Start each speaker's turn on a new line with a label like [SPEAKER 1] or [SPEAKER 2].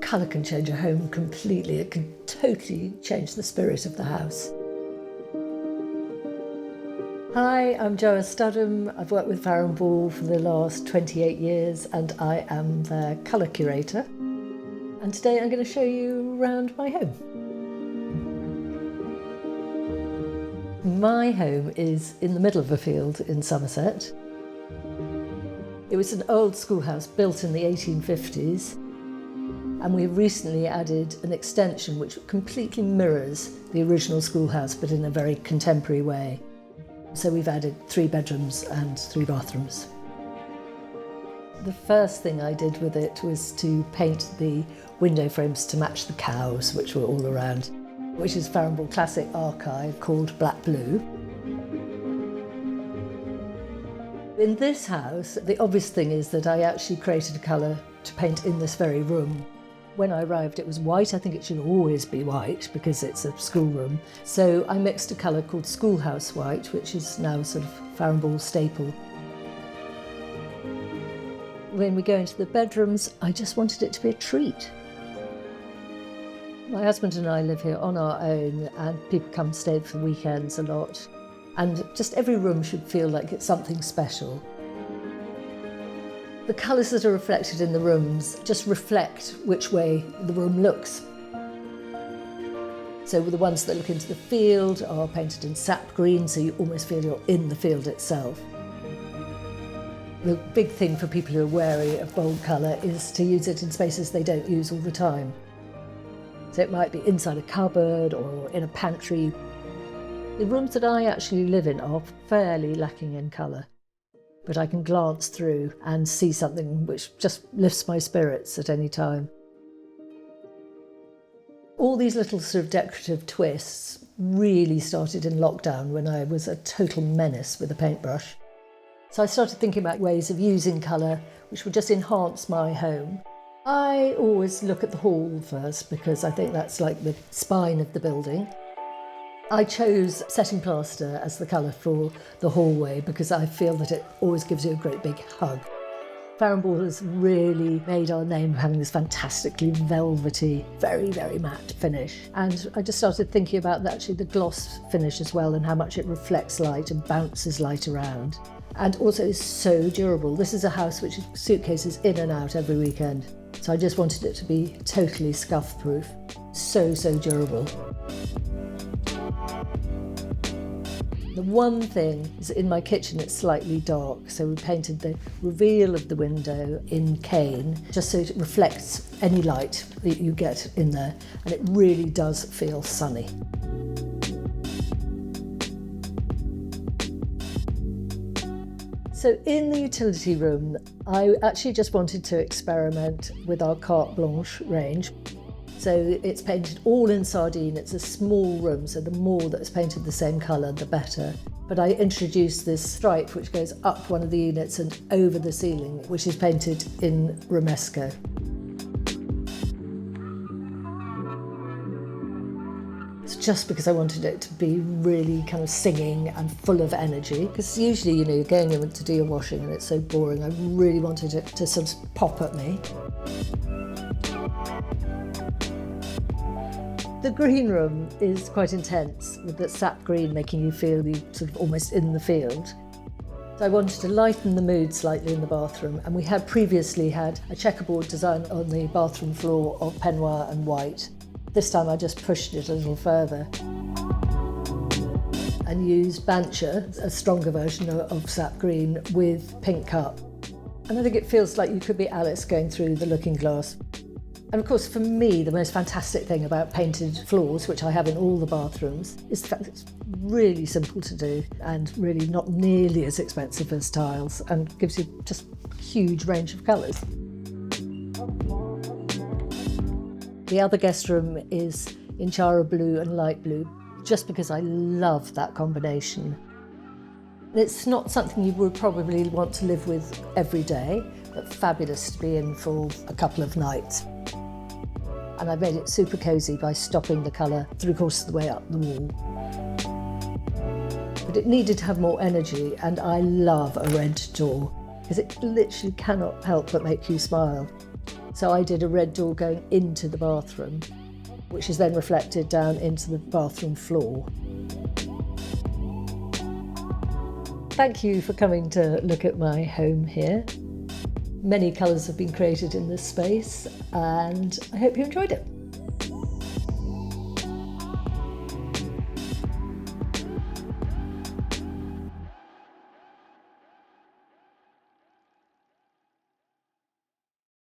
[SPEAKER 1] Colour can change a home completely. It can totally change the spirit of the house. Hi, I'm Joa Studholme. I've worked with Farrow Ball for the last 28 years and I am their colour curator. And today I'm going to show you around my home. My home is in the middle of a field in Somerset. It was an old schoolhouse built in the 1850s, and we've recently added an extension which completely mirrors the original schoolhouse but in a very contemporary way. So we've added 3 bedrooms and 3 bathrooms. The first thing I did with it was to paint the window frames to match the cows, which were all around, which is Farrow Ball classic archive called Black Blue. In this house, the obvious thing is that I actually created a colour to paint in this very room. When I arrived, it was white. I think it should always be white because it's a schoolroom. So I mixed a colour called Schoolhouse White, which is now sort of Farrow Ball staple. When we go into the bedrooms, I just wanted it to be a treat. My husband and I live here on our own, and people come stay for weekends a lot. And just every room should feel like it's something special. The colours that are reflected in the rooms just reflect which way the room looks. So the ones that look into the field are painted in sap green, so you almost feel you're in the field itself. The big thing for people who are wary of bold colour is to use it in spaces they don't use all the time. So it might be inside a cupboard or in a pantry. The rooms that I actually live in are fairly lacking in colour, but I can glance through and see something which just lifts my spirits at any time. All these little sort of decorative twists really started in lockdown when I was a total menace with a paintbrush. So I started thinking about ways of using colour which would just enhance my home. I always look at the hall first because I think that's like the spine of the building. I chose setting plaster as the colour for the hallway because I feel that it always gives you a great big hug. Farrow Ball has really made our name having this fantastically velvety, very, very matte finish. And I just started thinking about actually the gloss finish as well and how much it reflects light and bounces light around. And also is so durable. This is a house which is suitcases in and out every weekend. So I just wanted it to be totally scuff-proof. So, so durable. The one thing is in my kitchen it's slightly dark, so we painted the reveal of the window in cane just so it reflects any light that you get in there, and it really does feel sunny. So in the utility room, I actually just wanted to experiment with our carte blanche range. So it's painted all in sardine. It's a small room, so the more that's painted the same colour, the better. But I introduced this stripe which goes up one of the units and over the ceiling, which is painted in romesco. It's just because I wanted it to be really kind of singing and full of energy. Because usually, you know, you're going in to do your washing and it's so boring. I really wanted it to sort of pop at me. The green room is quite intense, with the sap green making you feel you sort of almost in the field. So I wanted to lighten the mood slightly in the bathroom, and we had previously had a checkerboard design on the bathroom floor of peignoir and white. This time I just pushed it a little further and used Bancher, a stronger version of sap green, with pink cup. And I think it feels like you could be Alice going through the looking glass. And of course, for me, the most fantastic thing about painted floors, which I have in all the bathrooms, is the fact that it's really simple to do and really not nearly as expensive as tiles and gives you just a huge range of colours. The other guest room is in chara blue and light blue, just because I love that combination. It's not something you would probably want to live with every day, but fabulous to be in for a couple of nights. And I've made it super cosy by stopping the colour 3/4 of the way up the wall. But it needed to have more energy, and I love a red door because it literally cannot help but make you smile. So I did a red door going into the bathroom, which is then reflected down into the bathroom floor. Thank you for coming to look at my home here. Many colours have been created in this space, and I hope you enjoyed it.